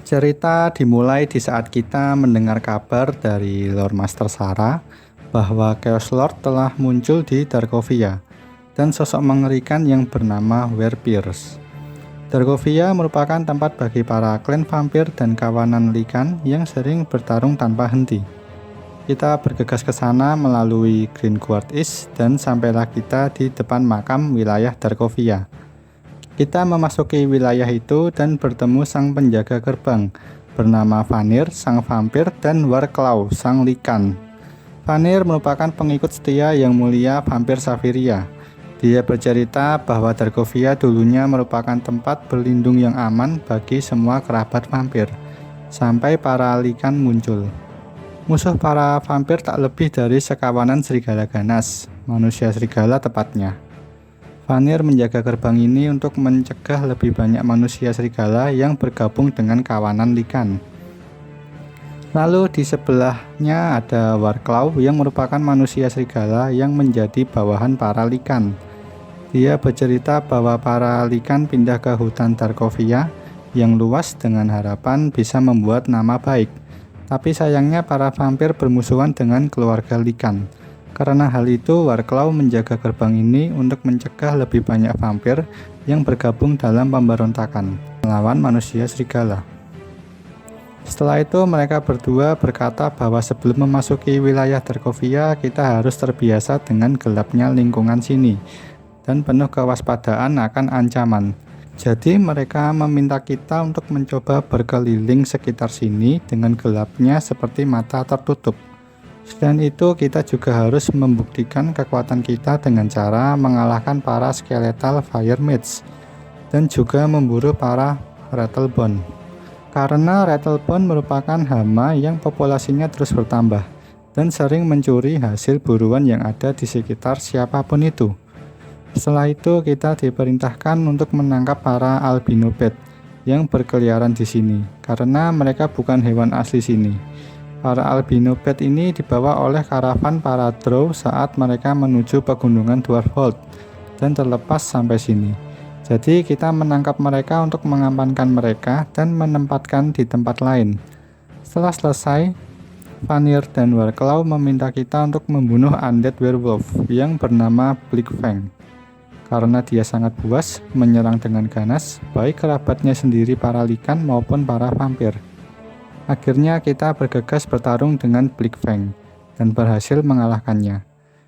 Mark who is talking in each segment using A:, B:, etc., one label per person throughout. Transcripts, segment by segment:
A: Cerita dimulai di saat kita mendengar kabar dari Lord Master Sara bahwa Chaos Lord telah muncul di Darkovia dan sosok mengerikan yang bernama Werepyrs. Darkovia merupakan tempat bagi para klan vampir dan kawanan Lycan yang sering bertarung tanpa henti. Kita bergegas ke sana melalui Greenguard East dan sampailah kita di depan makam wilayah Darkovia. Kita memasuki wilayah itu dan bertemu sang penjaga gerbang bernama Vanir, sang vampir, dan Warclaw, sang Lycan. Vanir merupakan pengikut setia yang mulia vampir Safiria. Dia bercerita bahwa Darkovia dulunya merupakan tempat berlindung yang aman bagi semua kerabat vampir, sampai para Lycan muncul. Musuh para vampir tak lebih dari sekawanan serigala ganas, manusia serigala tepatnya. Vanir menjaga gerbang ini untuk mencegah lebih banyak manusia serigala yang bergabung dengan kawanan Lycan. Lalu di sebelahnya ada Warclaw yang merupakan manusia serigala yang menjadi bawahan para Lycan. Dia bercerita bahwa para Lycan pindah ke hutan Darkovia yang luas dengan harapan bisa membuat nama baik. Tapi sayangnya para vampir bermusuhan dengan keluarga Lycan. Karena hal itu, Warclaw menjaga gerbang ini untuk mencegah lebih banyak vampir yang bergabung dalam pemberontakan melawan manusia serigala. Setelah itu, mereka berdua berkata bahwa sebelum memasuki wilayah Darkovia, kita harus terbiasa dengan gelapnya lingkungan sini dan penuh kewaspadaan akan ancaman. Jadi mereka meminta kita untuk mencoba berkeliling sekitar sini dengan gelapnya seperti mata tertutup. Selain itu, kita juga harus membuktikan kekuatan kita dengan cara mengalahkan para skeletal fire mage dan juga memburu para rattlebone. Karena rattlebone merupakan hama yang populasinya terus bertambah dan sering mencuri hasil buruan yang ada di sekitar siapapun itu. Setelah itu, kita diperintahkan untuk menangkap para albino bat yang berkeliaran di sini karena mereka bukan hewan asli sini. Para albino bat ini dibawa oleh karavan para drow saat mereka menuju pegunungan Dwarfhold dan terlepas sampai sini. Jadi kita menangkap mereka untuk mengamankan mereka dan menempatkan di tempat lain. Setelah selesai, Vanir dan Warclaw meminta kita untuk membunuh undead werewolf yang bernama Bleakfang. Karena dia sangat buas menyerang dengan ganas, baik kerabatnya sendiri para Lycan maupun para vampir. Akhirnya kita bergegas bertarung dengan Bleakfang dan berhasil mengalahkannya.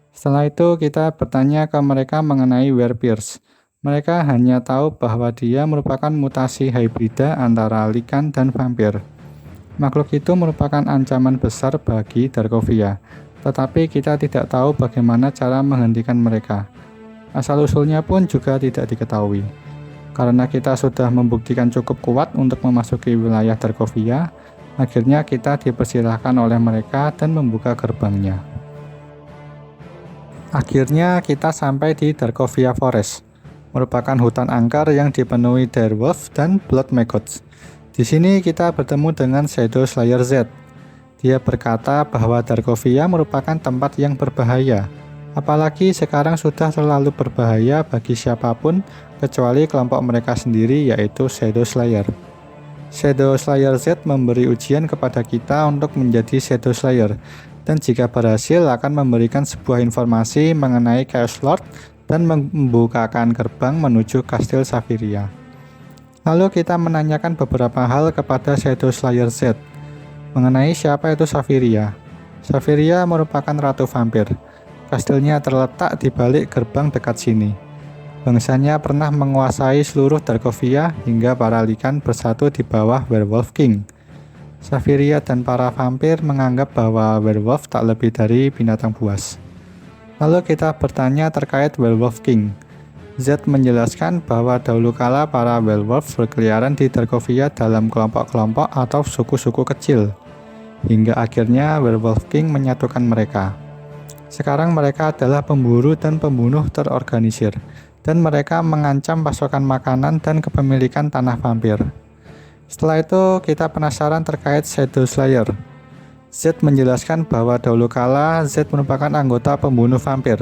A: Setelah itu kita bertanya ke mereka mengenai Werepyrs. Mereka hanya tahu bahwa dia merupakan mutasi hibrida antara Lycan dan vampir. Makhluk itu merupakan ancaman besar bagi Darkovia, tetapi kita tidak tahu bagaimana cara menghentikan mereka. Asal-usulnya pun juga tidak diketahui. Karena kita sudah membuktikan cukup kuat untuk memasuki wilayah Darkovia, akhirnya kita dipersilahkan oleh mereka dan membuka gerbangnya. Akhirnya kita sampai di Darkovia Forest, merupakan hutan angker yang dipenuhi direwolf dan blood maggots. Di sini kita bertemu dengan Shadow Slayer Z. Dia berkata bahwa Darkovia merupakan tempat yang berbahaya, apalagi sekarang sudah terlalu berbahaya bagi siapapun kecuali kelompok mereka sendiri, yaitu Shadow Slayer. Shadow Slayer Z memberi ujian kepada kita untuk menjadi Shadow Slayer, dan jika berhasil akan memberikan sebuah informasi mengenai Chaos Lord dan membukakan gerbang menuju Kastil Safiria. Lalu kita menanyakan beberapa hal kepada Shadow Slayer Z mengenai siapa itu Safiria. Safiria merupakan ratu vampir. Kastilnya terletak di balik gerbang dekat sini. Bangsanya pernah menguasai seluruh Darkovia hingga para Lycan bersatu di bawah Werewolf King. Safiria dan para vampir menganggap bahwa werewolf tak lebih dari binatang buas. Lalu kita bertanya terkait Werewolf King. Z menjelaskan bahwa dahulu kala para werewolf berkeliaran di Darkovia dalam kelompok-kelompok atau suku-suku kecil, hingga akhirnya Werewolf King menyatukan mereka. Sekarang mereka adalah pemburu dan pembunuh terorganisir, dan mereka mengancam pasokan makanan dan kepemilikan tanah vampir. Setelah itu, kita penasaran terkait Shadow Slayer. Z menjelaskan bahwa dahulu kala Z merupakan anggota pembunuh vampir.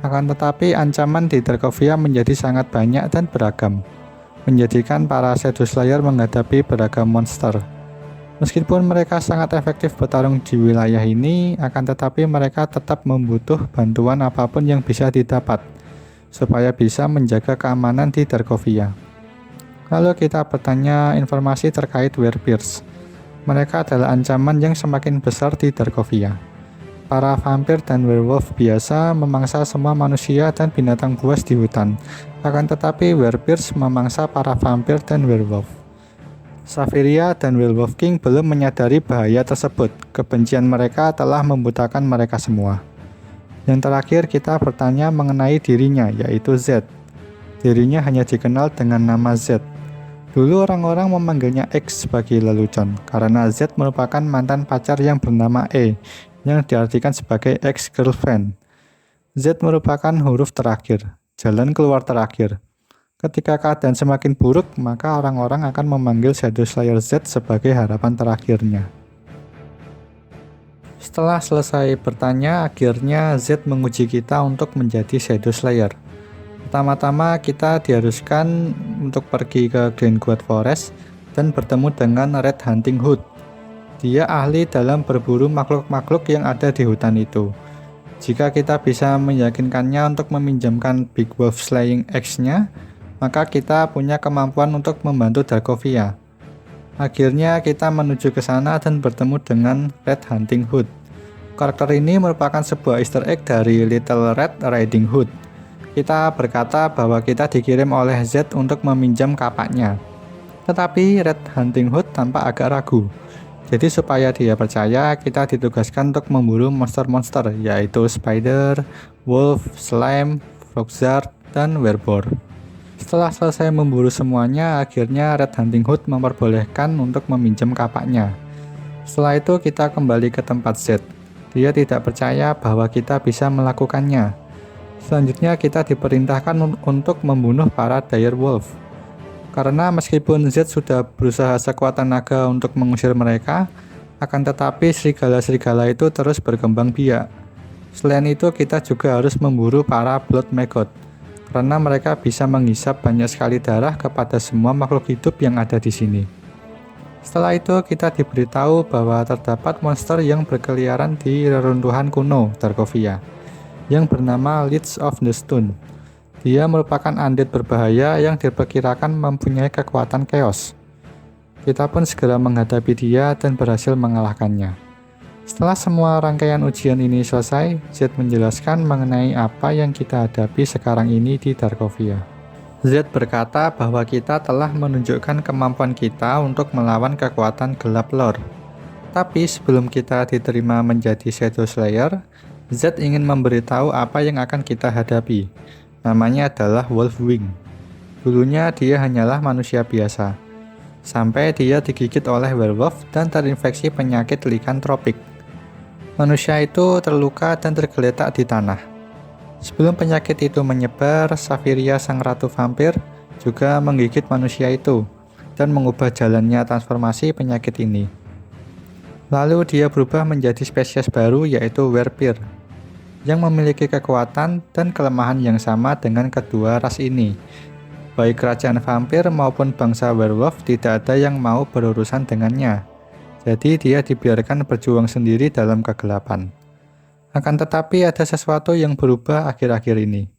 A: Akan tetapi ancaman di Darkovia menjadi sangat banyak dan beragam, menjadikan para Shadow Slayer menghadapi beragam monster. Meskipun mereka sangat efektif bertarung di wilayah ini, akan tetapi mereka tetap membutuh bantuan apapun yang bisa didapat, supaya bisa menjaga keamanan di Darkovia. Lalu kita bertanya informasi terkait Werepyrs. Mereka adalah ancaman yang semakin besar di Darkovia. Para vampir dan werewolf biasa memangsa semua manusia dan binatang buas di hutan. Akan tetapi Werepyrs memangsa para vampir dan werewolf. Safiria dan Werewolf King belum menyadari bahaya tersebut. Kebencian mereka telah membutakan mereka semua. Yang terakhir kita bertanya mengenai dirinya, yaitu Z. Dirinya hanya dikenal dengan nama Z. Dulu orang-orang memanggilnya X sebagai lelucon, karena Z merupakan mantan pacar yang bernama E, yang diartikan sebagai ex-girlfriend. Z merupakan huruf terakhir, jalan keluar terakhir. Ketika keadaan semakin buruk, maka orang-orang akan memanggil Shadow Slayer Z sebagai harapan terakhirnya. Setelah selesai bertanya, akhirnya Z menguji kita untuk menjadi Shadow Slayer. Pertama-tama kita diharuskan untuk pergi ke Greenwood Forest dan bertemu dengan Red Hunting Hood. Dia ahli dalam berburu makhluk-makhluk yang ada di hutan itu. Jika kita bisa meyakinkannya untuk meminjamkan Big Wolf Slaying Axe-nya, maka kita punya kemampuan untuk membantu Darkovia. Akhirnya kita menuju ke sana dan bertemu dengan Red Hunting Hood. Karakter ini merupakan sebuah easter egg dari Little Red Riding Hood. Kita berkata bahwa kita dikirim oleh Z untuk meminjam kapaknya. Tetapi Red Hunting Hood tampak agak ragu. Jadi supaya dia percaya, kita ditugaskan untuk memburu monster-monster, yaitu spider, wolf, slime, frogzard, dan wereboar. Setelah selesai memburu semuanya, akhirnya Red Hunting Hood memperbolehkan untuk meminjam kapaknya. Setelah itu kita kembali ke tempat Z. Dia tidak percaya bahwa kita bisa melakukannya. Selanjutnya kita diperintahkan untuk membunuh para direwolf. Karena meskipun Z sudah berusaha sekuat tenaga untuk mengusir mereka, akan tetapi serigala-serigala itu terus berkembang biak. Selain itu kita juga harus memburu para Blood Maggot, karena mereka bisa menghisap banyak sekali darah kepada semua makhluk hidup yang ada di sini. Setelah itu kita diberitahu bahwa terdapat monster yang berkeliaran di reruntuhan kuno Darkovia, yang bernama Lich of the Stone. Dia merupakan undead berbahaya yang diperkirakan mempunyai kekuatan chaos. Kita pun segera menghadapi dia dan berhasil mengalahkannya. Setelah semua rangkaian ujian ini selesai, Z menjelaskan mengenai apa yang kita hadapi sekarang ini di Darkovia. Z berkata bahwa kita telah menunjukkan kemampuan kita untuk melawan kekuatan gelap lore. Tapi sebelum kita diterima menjadi Shadow Slayer, Z ingin memberitahu apa yang akan kita hadapi. Namanya adalah Wolfwing. Dulunya dia hanyalah manusia biasa, sampai dia digigit oleh werewolf dan terinfeksi penyakit likantropik. Manusia itu terluka dan tergeletak di tanah. Sebelum penyakit itu menyebar, Safiria sang ratu vampir juga menggigit manusia itu dan mengubah jalannya transformasi penyakit ini. Lalu dia berubah menjadi spesies baru, yaitu Werepyr, yang memiliki kekuatan dan kelemahan yang sama dengan kedua ras ini. Baik kerajaan vampir maupun bangsa werewolf tidak ada yang mau berurusan dengannya. Jadi dia dibiarkan berjuang sendiri dalam kegelapan. Akan tetapi ada sesuatu yang berubah akhir-akhir ini.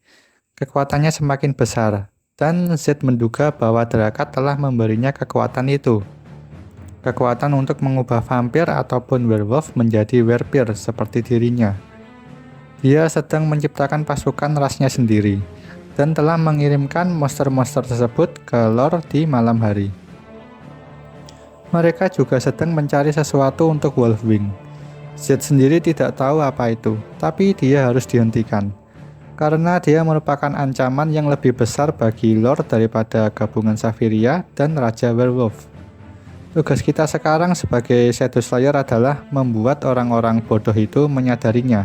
A: Kekuatannya semakin besar, dan Z menduga bahwa Drakat telah memberinya kekuatan itu. Kekuatan untuk mengubah vampir ataupun werewolf menjadi werepyr seperti dirinya. Dia sedang menciptakan pasukan rasnya sendiri, dan telah mengirimkan monster-monster tersebut ke lore di malam hari. Mereka juga sedang mencari sesuatu untuk Wolfwing. Z sendiri tidak tahu apa itu, tapi dia harus dihentikan, karena dia merupakan ancaman yang lebih besar bagi lore daripada gabungan Safiria dan Raja Werewolf. Tugas kita sekarang sebagai Shadow Slayer adalah membuat orang-orang bodoh itu menyadarinya,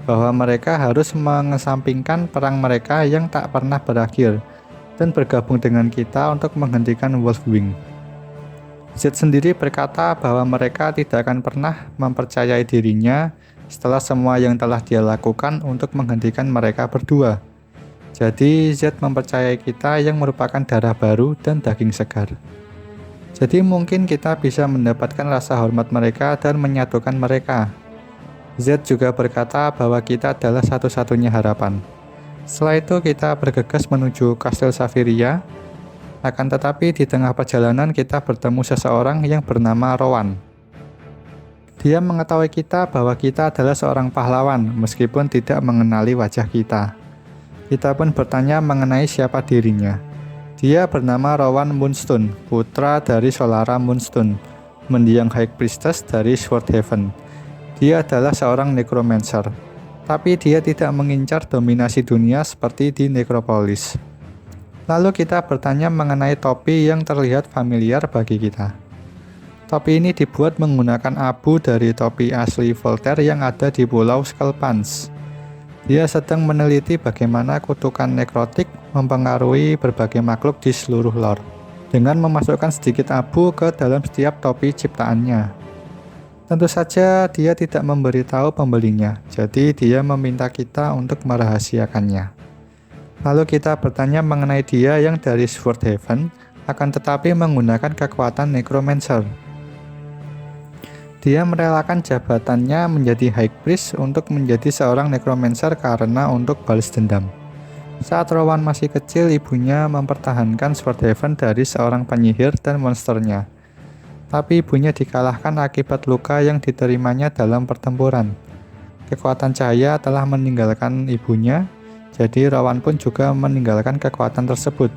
A: bahwa mereka harus mengesampingkan perang mereka yang tak pernah berakhir, dan bergabung dengan kita untuk menghentikan Wolfwing. Z sendiri berkata bahwa mereka tidak akan pernah mempercayai dirinya setelah semua yang telah dia lakukan untuk menghentikan mereka berdua. Jadi Z mempercayai kita yang merupakan darah baru dan daging segar. Jadi mungkin kita bisa mendapatkan rasa hormat mereka dan menyatukan mereka. Z juga berkata bahwa kita adalah satu-satunya harapan. Setelah itu kita bergegas menuju Kastil Safiria. Akan tetapi di tengah perjalanan kita bertemu seseorang yang bernama Rowan. Dia mengetahui kita bahwa kita adalah seorang pahlawan meskipun tidak mengenali wajah kita. Kita pun bertanya mengenai siapa dirinya. Dia bernama Rowan Moonstone, putra dari Solara Moonstone, mendiang High Priestess dari Swordhaven. Dia adalah seorang necromancer, tapi dia tidak mengincar dominasi dunia seperti di Necropolis. Lalu kita bertanya mengenai topi yang terlihat familiar bagi kita. Topi ini dibuat menggunakan abu dari topi asli Voltaire yang ada di Pulau Skullpans. Dia sedang meneliti bagaimana kutukan nekrotik mempengaruhi berbagai makhluk di seluruh lore, dengan memasukkan sedikit abu ke dalam setiap topi ciptaannya. Tentu saja dia tidak memberitahu pembelinya, jadi dia meminta kita untuk merahasiakannya. Lalu kita bertanya mengenai dia yang dari Swordhaven, akan tetapi menggunakan kekuatan necromancer. Dia merelakan jabatannya menjadi High Priest untuk menjadi seorang necromancer karena untuk balas dendam. Saat Rowan masih kecil, ibunya mempertahankan Swordhaven dari seorang penyihir dan monsternya. Tapi ibunya dikalahkan akibat luka yang diterimanya dalam pertempuran. Kekuatan cahaya telah meninggalkan ibunya, jadi Rowan pun juga meninggalkan kekuatan tersebut.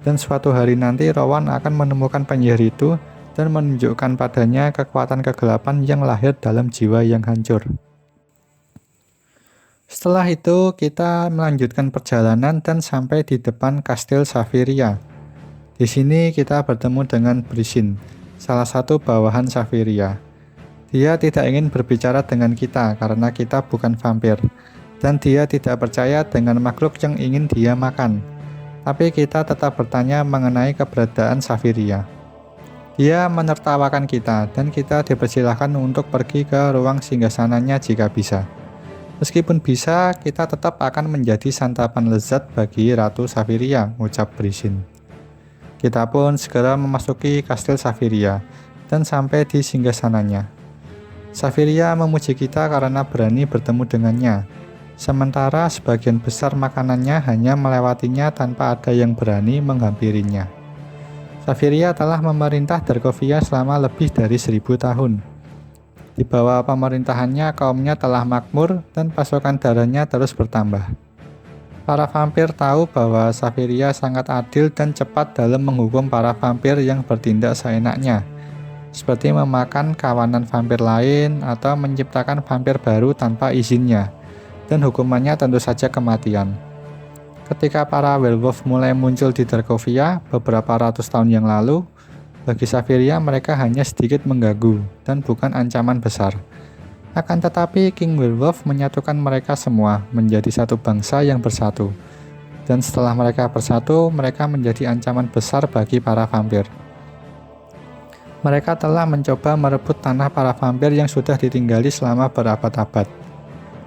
A: Dan suatu hari nanti Rowan akan menemukan penyihir itu dan menunjukkan padanya kekuatan kegelapan yang lahir dalam jiwa yang hancur. Setelah itu kita melanjutkan perjalanan dan sampai di depan Kastil Safiria. Di sini kita bertemu dengan Brisin, salah satu bawahan Safiria. Dia tidak ingin berbicara dengan kita karena kita bukan vampir, dan dia tidak percaya dengan makhluk yang ingin dia makan. Tapi kita tetap bertanya mengenai keberadaan Safiria. Dia menertawakan kita dan kita dipersilahkan untuk pergi ke ruang singgasananya jika bisa. Meskipun bisa, kita tetap akan menjadi santapan lezat bagi Ratu Safiria, ucap Brisin. Kita pun segera memasuki Kastil Safiria dan sampai di singgasananya. Safiria memuji kita karena berani bertemu dengannya, sementara sebagian besar makanannya hanya melewatinya tanpa ada yang berani menghampirinya. Safiria telah memerintah Darkovia selama lebih dari 1000 tahun. Di bawah pemerintahannya, kaumnya telah makmur dan pasokan darahnya terus bertambah. Para vampir tahu bahwa Safiria sangat adil dan cepat dalam menghukum para vampir yang bertindak seenaknya, seperti memakan kawanan vampir lain atau menciptakan vampir baru tanpa izinnya, dan hukumannya tentu saja kematian. Ketika para werewolf mulai muncul di Darkovia beberapa ratus tahun yang lalu, bagi Safiria mereka hanya sedikit mengganggu dan bukan ancaman besar. Akan tetapi King Werewolf menyatukan mereka semua menjadi satu bangsa yang bersatu. Dan setelah mereka bersatu, mereka menjadi ancaman besar bagi para vampir. Mereka telah mencoba merebut tanah para vampir yang sudah ditinggali selama berabad-abad.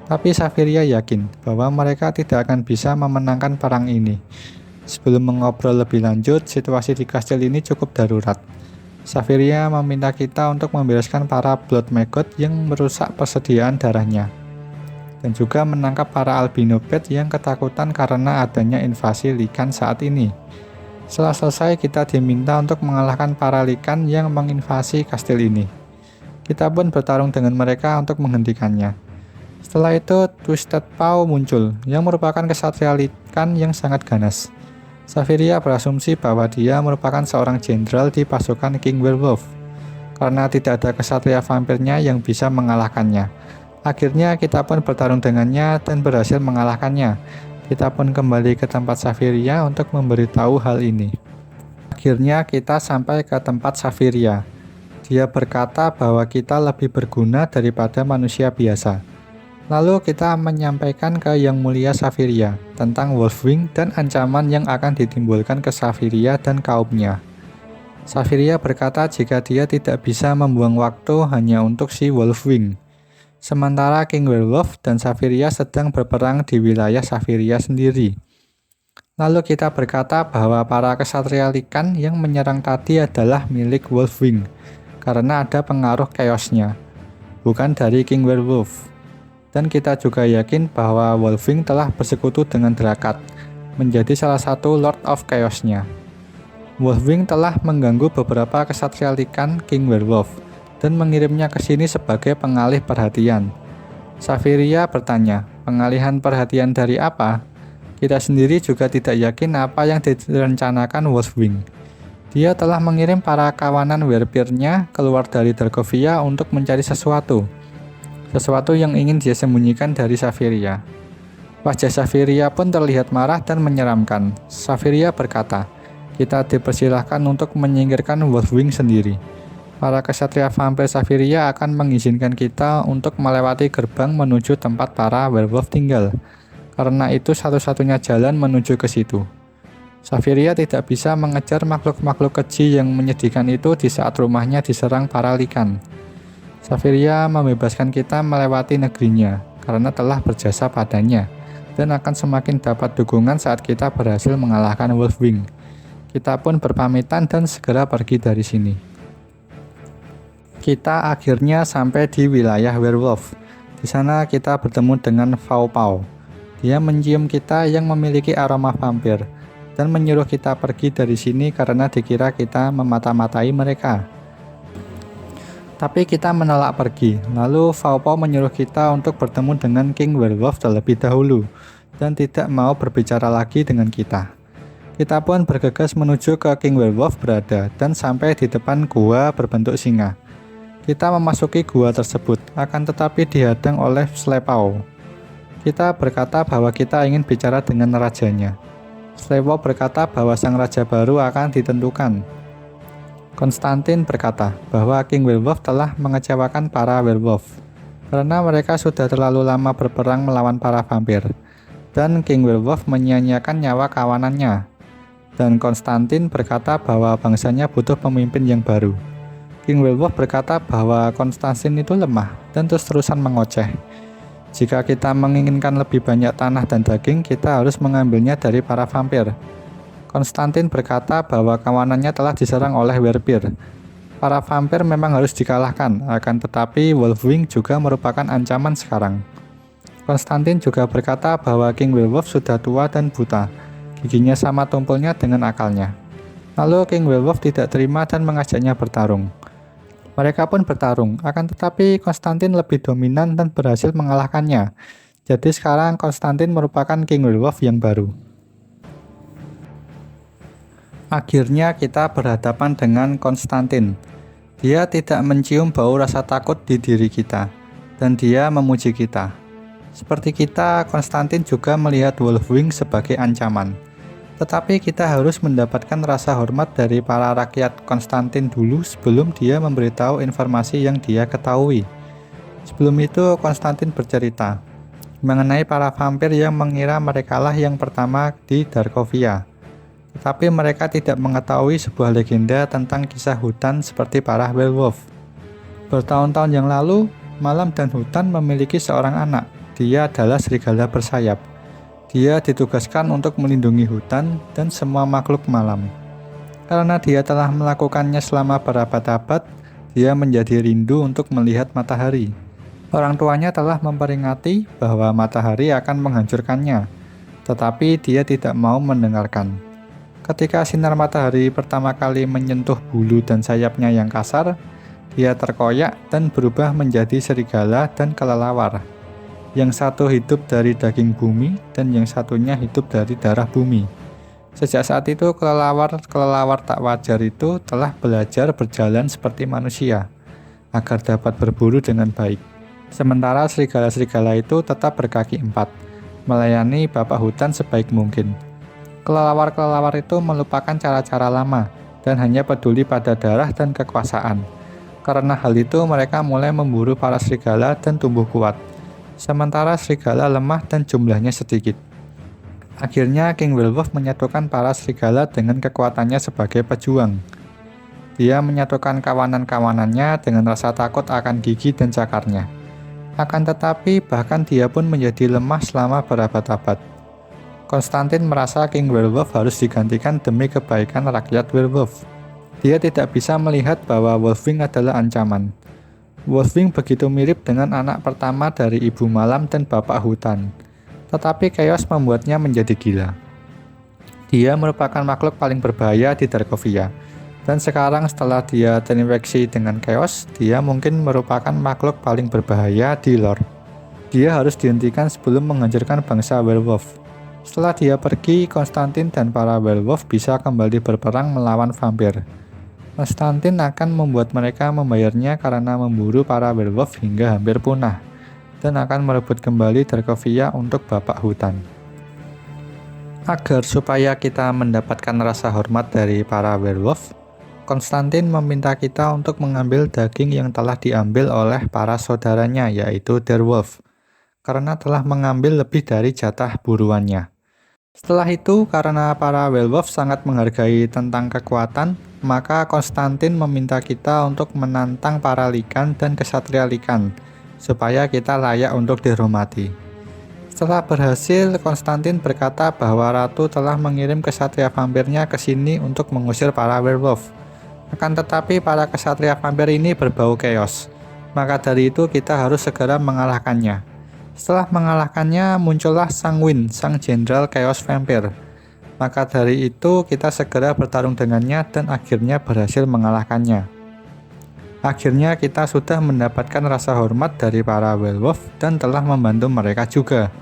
A: Tapi Safiria yakin bahwa mereka tidak akan bisa memenangkan perang ini. Sebelum mengobrol lebih lanjut, situasi di kastil ini cukup darurat. Safiria meminta kita untuk membereskan para Blood Maggot yang merusak persediaan darahnya, dan juga menangkap para albino bat yang ketakutan karena adanya invasi Lycan saat ini. Setelah selesai, kita diminta untuk mengalahkan para Lycan yang menginvasi kastil ini. Kita pun bertarung dengan mereka untuk menghentikannya. Setelah itu, Twisted Paw muncul, yang merupakan kesatria Lycan yang sangat ganas. Safiria berasumsi bahwa dia merupakan seorang jenderal di pasukan King Werewolf, karena tidak ada kesatria vampirnya yang bisa mengalahkannya. Akhirnya kita pun bertarung dengannya dan berhasil mengalahkannya. Kita pun kembali ke tempat Safiria untuk memberitahu hal ini. Akhirnya kita sampai ke tempat Safiria. Dia berkata bahwa kita lebih berguna daripada manusia biasa. Lalu kita menyampaikan ke Yang Mulia Safiria tentang Wolfwing dan ancaman yang akan ditimbulkan ke Safiria dan kaumnya. Safiria berkata jika dia tidak bisa membuang waktu hanya untuk si Wolfwing. Sementara King Werewolf dan Safiria sedang berperang di wilayah Safiria sendiri. Lalu kita berkata bahwa para kesatria likan yang menyerang tadi adalah milik Wolfwing, karena ada pengaruh chaos-nya, bukan dari King Werewolf. Dan kita juga yakin bahwa Wolfwing telah bersekutu dengan Drakat, menjadi salah satu Lord of Chaos-nya. Wolfwing telah mengganggu beberapa kesatria likan King Werewolf, dan mengirimnya ke sini sebagai pengalih perhatian. Safiria bertanya, pengalihan perhatian dari apa? Kita sendiri juga tidak yakin apa yang direncanakan Wolfwing. Dia telah mengirim para kawanan werpirnya keluar dari Darkovia untuk mencari sesuatu yang ingin dia sembunyikan dari Safiria. Wajah Safiria pun terlihat marah dan menyeramkan. Safiria berkata, kita dipersilahkan untuk menyingkirkan Wolfwing sendiri. Para kesatria vampir Safiria akan mengizinkan kita untuk melewati gerbang menuju tempat para werewolf tinggal. Karena itu satu-satunya jalan menuju ke situ. Safiria tidak bisa mengejar makhluk-makhluk keji yang menyedihkan itu di saat rumahnya diserang para likan. Safiria membebaskan kita melewati negerinya karena telah berjasa padanya dan akan semakin dapat dukungan saat kita berhasil mengalahkan Wolfwing. Kita pun berpamitan dan segera pergi dari sini. Kita akhirnya sampai di wilayah werewolf. Di sana kita bertemu dengan Fau Pau. Dia mencium kita yang memiliki aroma vampir dan menyuruh kita pergi dari sini karena dikira kita memata-matai mereka. Tapi kita menolak pergi. Lalu Fau Pau menyuruh kita untuk bertemu dengan King Werewolf terlebih dahulu dan tidak mau berbicara lagi dengan kita. Kita pun bergegas menuju ke King Werewolf berada dan sampai di depan gua berbentuk singa. Kita memasuki gua tersebut, akan tetapi dihadang oleh Slepau. Kita berkata bahwa kita ingin bicara dengan rajanya. Slepau berkata bahwa sang raja baru akan ditentukan. Konstantin berkata bahwa King Werewolf telah mengecewakan para werewolf karena mereka sudah terlalu lama berperang melawan para vampir, dan King Werewolf menyia-nyiakan nyawa kawanannya. Dan Konstantin berkata bahwa bangsanya butuh pemimpin yang baru. King Werewolf berkata bahwa Konstantin itu lemah dan terus-terusan mengoceh. Jika kita menginginkan lebih banyak tanah dan daging, kita harus mengambilnya dari para vampir. Konstantin berkata bahwa kawanannya telah diserang oleh werpir. Para vampir memang harus dikalahkan, akan tetapi Wolfwing juga merupakan ancaman sekarang. Konstantin juga berkata bahwa King Werewolf sudah tua dan buta. Giginya sama tumpulnya dengan akalnya. Lalu King Werewolf tidak terima dan mengajaknya bertarung. Mereka pun bertarung, akan tetapi Konstantin lebih dominan dan berhasil mengalahkannya. Jadi sekarang Konstantin merupakan King Werewolf yang baru. Akhirnya kita berhadapan dengan Konstantin. Dia tidak mencium bau rasa takut di diri kita, dan dia memuji kita. Seperti kita, Konstantin juga melihat Wolfwing sebagai ancaman. Tetapi kita harus mendapatkan rasa hormat dari para rakyat Konstantin dulu sebelum dia memberitahu informasi yang dia ketahui. Sebelum itu, Konstantin bercerita mengenai para vampir yang mengira merekalah yang pertama di Darkovia. Tetapi mereka tidak mengetahui sebuah legenda tentang kisah hutan seperti para werewolf. Bertahun-tahun yang lalu, Malam dan Hutan memiliki seorang anak. Dia adalah serigala bersayap. Dia ditugaskan untuk melindungi hutan dan semua makhluk malam. Karena dia telah melakukannya selama berabad-abad, dia menjadi rindu untuk melihat matahari. Orang tuanya telah memperingati bahwa matahari akan menghancurkannya, tetapi dia tidak mau mendengarkan. Ketika sinar matahari pertama kali menyentuh bulu dan sayapnya yang kasar, dia terkoyak dan berubah menjadi serigala dan kelelawar. Yang satu hidup dari daging bumi dan yang satunya hidup dari darah bumi. Sejak saat itu kelelawar tak wajar itu telah belajar berjalan seperti manusia agar dapat berburu dengan baik. Sementara serigala-serigala itu tetap berkaki empat, melayani bapak hutan sebaik mungkin. Kelelawar-kelelawar itu melupakan cara-cara lama dan hanya peduli pada darah dan kekuasaan. Karena hal itu mereka mulai memburu para serigala dan tumbuh kuat. Sementara serigala lemah dan jumlahnya sedikit. Akhirnya King Werewolf menyatukan para serigala dengan kekuatannya sebagai pejuang. Dia menyatukan kawanan-kawanannya dengan rasa takut akan gigi dan cakarnya. Akan tetapi bahkan dia pun menjadi lemah selama berabad-abad. Konstantin merasa King Werewolf harus digantikan demi kebaikan rakyat werewolf. Dia tidak bisa melihat bahwa Wolfwing adalah ancaman. Wolfwing begitu mirip dengan anak pertama dari Ibu Malam dan Bapak Hutan. Tetapi Chaos membuatnya menjadi gila. Dia merupakan makhluk paling berbahaya di Darkovia. Dan sekarang setelah dia terinfeksi dengan Chaos, dia mungkin merupakan makhluk paling berbahaya di lore. Dia harus dihentikan sebelum menghancurkan bangsa werewolf. Setelah dia pergi, Konstantin dan para werewolf bisa kembali berperang melawan vampir. Konstantin akan membuat mereka membayarnya karena memburu para werewolf hingga hampir punah, dan akan merebut kembali Darkovia untuk Bapak Hutan. Agar supaya kita mendapatkan rasa hormat dari para werewolf, Konstantin meminta kita untuk mengambil daging yang telah diambil oleh para saudaranya, yaitu Direwolf, karena telah mengambil lebih dari jatah buruannya. Setelah itu, karena para werewolf sangat menghargai tentang kekuatan, maka Konstantin meminta kita untuk menantang para Lycan dan kesatria Lycan, supaya kita layak untuk dihormati. Setelah berhasil, Konstantin berkata bahwa Ratu telah mengirim kesatria vampirnya ke sini untuk mengusir para werewolf. Akan tetapi para kesatria vampir ini berbau chaos, maka dari itu kita harus segera mengalahkannya. Setelah mengalahkannya, muncullah Sanguine, sang jenderal Chaos Vampire. Maka dari itu, kita segera bertarung dengannya dan akhirnya berhasil mengalahkannya. Akhirnya kita sudah mendapatkan rasa hormat dari para werewolf dan telah membantu mereka juga.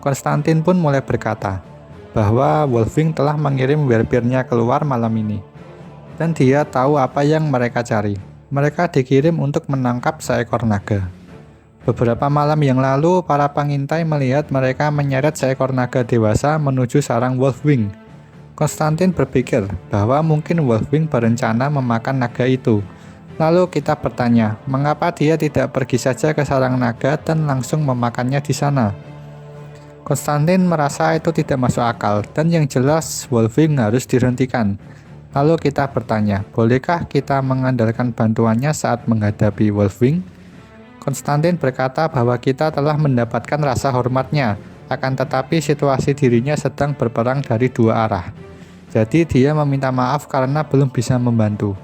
A: Konstantin pun mulai berkata bahwa Wolfwing telah mengirim werpirnya keluar malam ini. Dan dia tahu apa yang mereka cari. Mereka dikirim untuk menangkap seekor naga. Beberapa malam yang lalu, para pengintai melihat mereka menyeret seekor naga dewasa menuju sarang Wolfwing. Konstantin berpikir bahwa mungkin Wolfwing berencana memakan naga itu. Lalu kita bertanya, mengapa dia tidak pergi saja ke sarang naga dan langsung memakannya di sana? Konstantin merasa itu tidak masuk akal, dan yang jelas Wolfwing harus dihentikan. Lalu kita bertanya, bolehkah kita mengandalkan bantuannya saat menghadapi Wolfwing? Konstantin berkata bahwa kita telah mendapatkan rasa hormatnya, akan tetapi situasi dirinya sedang berperang dari dua arah. Jadi dia meminta maaf karena belum bisa membantu.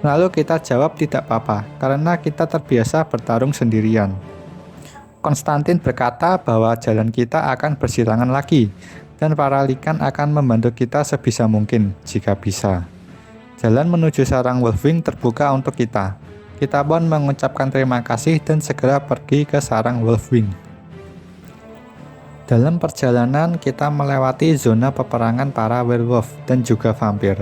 A: Lalu kita jawab tidak apa-apa, karena kita terbiasa bertarung sendirian. Konstantin berkata bahwa jalan kita akan bersilangan lagi, dan para Lycan akan membantu kita sebisa mungkin, jika bisa. Jalan menuju sarang Wolfwing terbuka untuk kita. Kita pun mengucapkan terima kasih dan segera pergi ke sarang Wolfwing. Dalam perjalanan, kita melewati zona peperangan para werewolf dan juga vampir.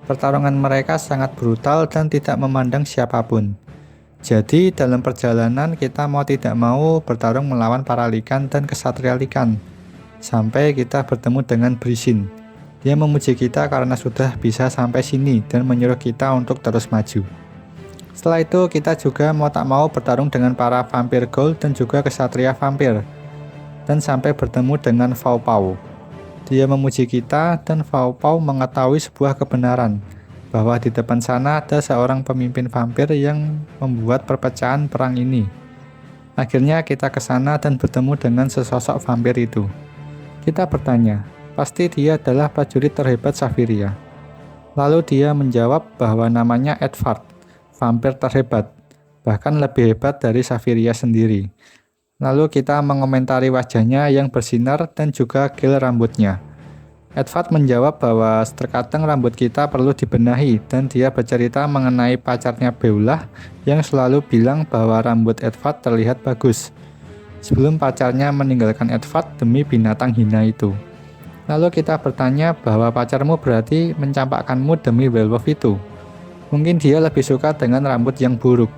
A: Pertarungan mereka sangat brutal dan tidak memandang siapapun. Jadi, dalam perjalanan kita mau tidak mau bertarung melawan para Lycan dan kesatria Lycan. Sampai kita bertemu dengan Brisin. Dia memuji kita karena sudah bisa sampai sini dan menyuruh kita untuk terus maju. Setelah itu, kita juga mau tak mau bertarung dengan para vampir gold dan juga kesatria vampir. Dan sampai bertemu dengan Vau Pau. Dia memuji kita dan Vau Pau mengetahui sebuah kebenaran, bahwa di depan sana ada seorang pemimpin vampir yang membuat perpecahan perang ini. Akhirnya kita ke sana dan bertemu dengan sesosok vampir itu. Kita bertanya, pasti dia adalah prajurit terhebat Safiria. Lalu dia menjawab bahwa namanya Edvard, vampir terhebat, bahkan lebih hebat dari Safiria sendiri. Lalu kita mengomentari wajahnya yang bersinar dan juga gel rambutnya. Edvard menjawab bahwa terkadang rambut kita perlu dibenahi, dan dia bercerita mengenai pacarnya Beulah yang selalu bilang bahwa rambut Edvard terlihat bagus, sebelum pacarnya meninggalkan Edvard demi binatang hina itu. Lalu kita bertanya bahwa pacarmu berarti mencampakkanmu demi werewolf itu. Mungkin dia lebih suka dengan rambut yang buruk.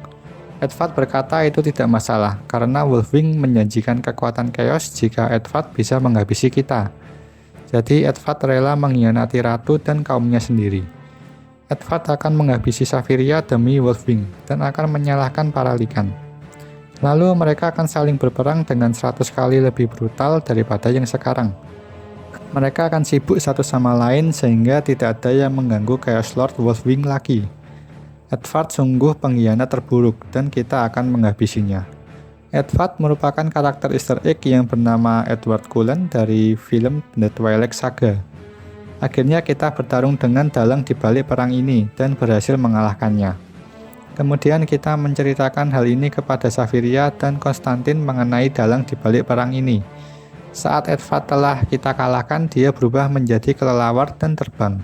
A: Edvard berkata itu tidak masalah, karena Wolfwing menjanjikan kekuatan chaos jika Edvard bisa menghabisi kita. Jadi Edvard rela mengkhianati ratu dan kaumnya sendiri. Edvard akan menghabisi Safiria demi Wolfwing dan akan menyalahkan para Lycan. Lalu mereka akan saling berperang dengan 100 kali lebih brutal daripada yang sekarang. Mereka akan sibuk satu sama lain sehingga tidak ada yang mengganggu Chaos Lord Wolfwing lagi. Edvard sungguh pengkhianat terburuk dan kita akan menghabisinya. Edward merupakan karakter Easter egg yang bernama Edward Cullen dari film The Twilight Saga. Akhirnya kita bertarung dengan dalang di balik perang ini dan berhasil mengalahkannya. Kemudian kita menceritakan hal ini kepada Safiria dan Konstantin mengenai dalang di balik perang ini. Saat Edward telah kita kalahkan, dia berubah menjadi kelelawar dan terbang.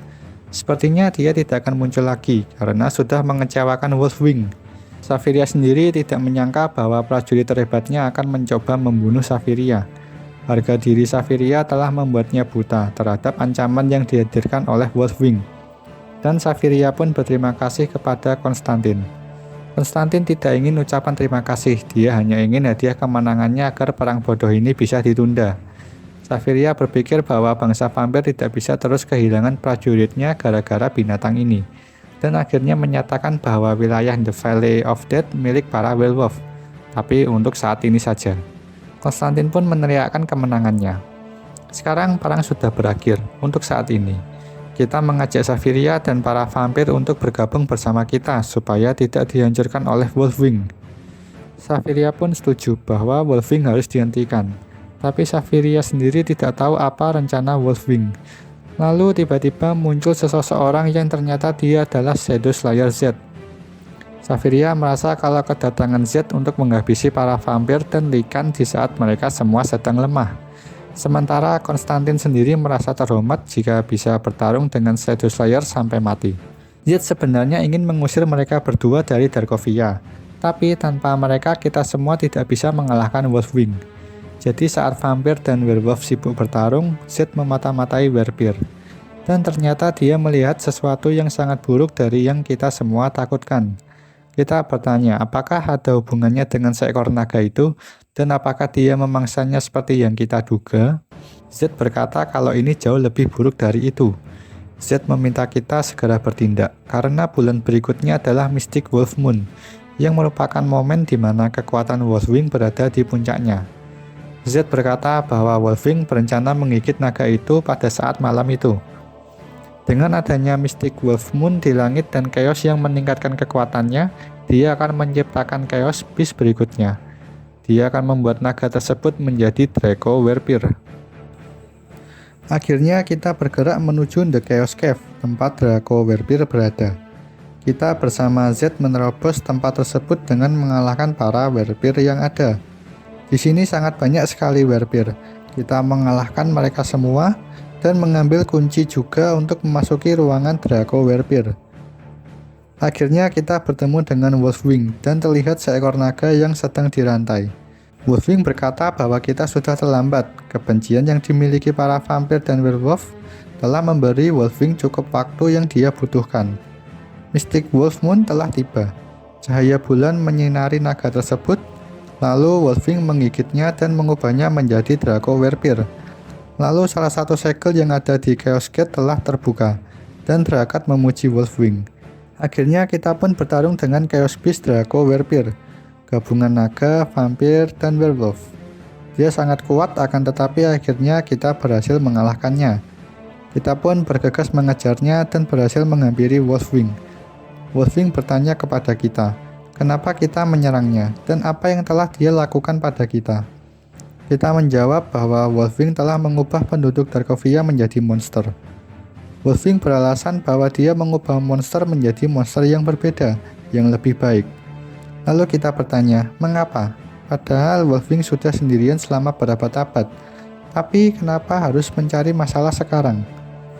A: Sepertinya dia tidak akan muncul lagi karena sudah mengecewakan Wolfwing. Safiria sendiri tidak menyangka bahwa prajurit terhebatnya akan mencoba membunuh Safiria. Harga diri Safiria telah membuatnya buta terhadap ancaman yang dihadirkan oleh Wolfwing. Dan Safiria pun berterima kasih kepada Konstantin. Konstantin tidak ingin ucapan terima kasih, dia hanya ingin hadiah kemenangannya agar perang bodoh ini bisa ditunda. Safiria berpikir bahwa bangsa vampir tidak bisa terus kehilangan prajuritnya gara-gara binatang ini, dan akhirnya menyatakan bahwa wilayah The Valley of Death milik para werewolf, tapi untuk saat ini saja. Konstantin pun meneriakkan kemenangannya. Sekarang perang sudah berakhir untuk saat ini. Kita mengajak Safiria dan para vampir untuk bergabung bersama kita supaya tidak dihancurkan oleh Wolfwing. Safiria pun setuju bahwa Wolfwing harus dihentikan, tapi Safiria sendiri tidak tahu apa rencana Wolfwing. Lalu tiba-tiba muncul seseorang yang ternyata dia adalah Shadow Slayer Z. Safiria merasa kalau kedatangan Z untuk menghabisi para vampir dan Lycan di saat mereka semua sedang lemah. Sementara Konstantin sendiri merasa terhormat jika bisa bertarung dengan Shadow Slayer sampai mati. Z sebenarnya ingin mengusir mereka berdua dari Darkovia, tapi tanpa mereka kita semua tidak bisa mengalahkan Wolfwing. Jadi saat vampir dan werewolf sibuk bertarung, Z memata-matai werepir. Dan ternyata dia melihat sesuatu yang sangat buruk dari yang kita semua takutkan. Kita bertanya, apakah ada hubungannya dengan seekor naga itu, dan apakah dia memangsanya seperti yang kita duga? Z berkata kalau ini jauh lebih buruk dari itu. Z meminta kita segera bertindak, karena bulan berikutnya adalah Mystic Wolf Moon, yang merupakan momen di mana kekuatan Wolfwing berada di puncaknya. Z berkata bahwa Wolfwing berencana menggigit naga itu pada saat malam itu. Dengan adanya Mystic Wolf Moon di langit dan chaos yang meningkatkan kekuatannya, dia akan menciptakan chaos beast berikutnya. Dia akan membuat naga tersebut menjadi Draco Werepir. Akhirnya kita bergerak menuju The Chaos Cave, tempat Draco Werepir berada. Kita bersama Z menerobos tempat tersebut dengan mengalahkan para werepir yang ada. Di sini sangat banyak sekali werepir. Kita mengalahkan mereka semua dan mengambil kunci juga untuk memasuki ruangan Draco Werepir. Akhirnya kita bertemu dengan Wolfwing dan terlihat seekor naga yang sedang dirantai. Wolfwing berkata bahwa kita sudah terlambat. Kebencian yang dimiliki para vampir dan werewolf telah memberi Wolfwing cukup waktu yang dia butuhkan. Mystic Wolf Moon telah tiba. Cahaya bulan menyinari naga tersebut, lalu Wolfwing menggigitnya dan mengubahnya menjadi Draco Werepir. Lalu salah satu segel yang ada di Chaos Gate telah terbuka, dan Drakat memuji Wolfwing. Akhirnya kita pun bertarung dengan Chaos Beast Draco Werepir, gabungan naga, vampir, dan werewolf. Dia sangat kuat akan tetapi akhirnya kita berhasil mengalahkannya. Kita pun bergegas mengejarnya dan berhasil menghampiri Wolfwing. Wolfwing bertanya kepada kita, kenapa kita menyerangnya, dan apa yang telah dia lakukan pada kita. Kita menjawab bahwa Wolfwing telah mengubah penduduk Darkovia menjadi monster. Wolfwing beralasan bahwa dia mengubah monster menjadi monster yang berbeda, yang lebih baik. Lalu kita bertanya, mengapa? Padahal Wolfwing sudah sendirian selama berabad-abad. Tapi kenapa harus mencari masalah sekarang?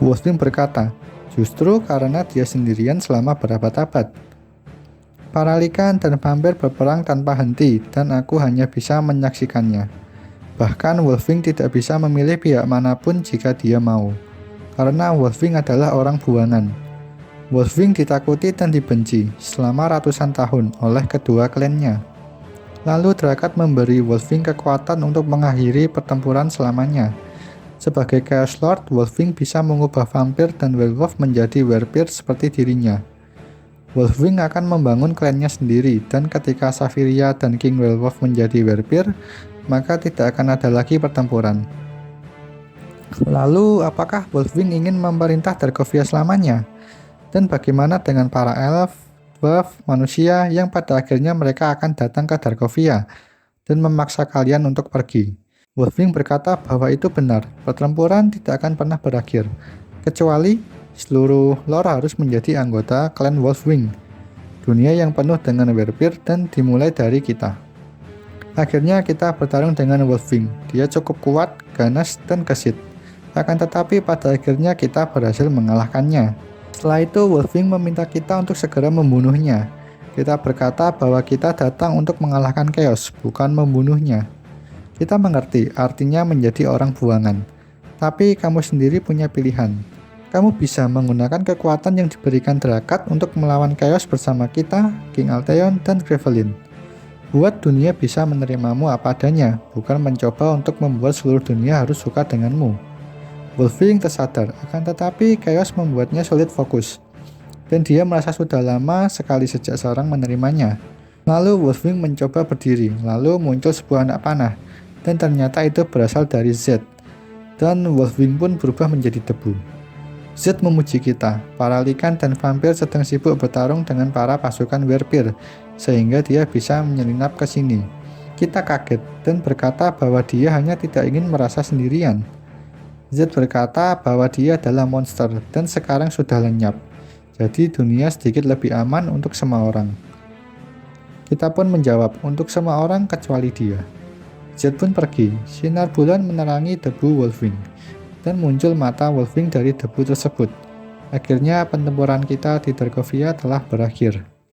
A: Wolfwing berkata, justru karena dia sendirian selama berabad-abad. Para Lycan dan vampir berperang tanpa henti, dan aku hanya bisa menyaksikannya. Bahkan Wolfwing tidak bisa memilih pihak manapun jika dia mau, karena Wolfwing adalah orang buangan. Wolfwing ditakuti dan dibenci selama ratusan tahun oleh kedua klannya. Lalu Drakat memberi Wolfwing kekuatan untuk mengakhiri pertempuran selamanya. Sebagai Chaos Lord, Wolfwing bisa mengubah vampir dan werewolf menjadi werepir seperti dirinya. Wolfwing akan membangun klannya sendiri, dan ketika Safiria dan King Werewolf menjadi werepir, maka tidak akan ada lagi pertempuran. Lalu, apakah Wolfwing ingin memerintah Darkovia selamanya? Dan bagaimana dengan para elf, dwarf, manusia yang pada akhirnya mereka akan datang ke Darkovia? dan memaksa kalian untuk pergi. Wolfwing berkata bahwa itu benar, pertempuran tidak akan pernah berakhir, kecuali seluruh lore harus menjadi anggota klan Wolfwing, dunia yang penuh dengan werepir dan dimulai dari kita. Akhirnya kita bertarung dengan Wolfwing, dia cukup kuat, ganas, dan gesit. Akan tetapi pada akhirnya kita berhasil mengalahkannya. Setelah itu Wolfwing meminta kita untuk segera membunuhnya. Kita berkata bahwa kita datang untuk mengalahkan Chaos, bukan membunuhnya. Kita mengerti artinya menjadi orang buangan. Tapi kamu sendiri punya pilihan. Kamu bisa menggunakan kekuatan yang diberikan Drakat untuk melawan Chaos bersama kita, King Alteon, dan Gravelin. Buat dunia bisa menerimamu apa adanya, bukan mencoba untuk membuat seluruh dunia harus suka denganmu. Wolfwing tersadar, akan tetapi Chaos membuatnya sulit fokus. Dan dia merasa sudah lama sekali sejak seorang menerimanya. Lalu Wolfwing mencoba berdiri, lalu muncul sebuah anak panah. Dan ternyata itu berasal dari Z. Dan Wolfwing pun berubah menjadi debu. Z memuji kita, para Lycan dan vampir sedang sibuk bertarung dengan para pasukan werepir, sehingga dia bisa menyelinap ke sini. Kita kaget dan berkata bahwa dia hanya tidak ingin merasa sendirian. Z berkata bahwa dia adalah monster dan sekarang sudah lenyap. Jadi dunia sedikit lebih aman untuk semua orang. Kita pun menjawab, untuk semua orang kecuali dia. Z pun pergi, sinar bulan menerangi debu Wolfwing, dan muncul mata Wolfwing dari debu tersebut. Akhirnya pertempuran kita di Darkovia telah berakhir.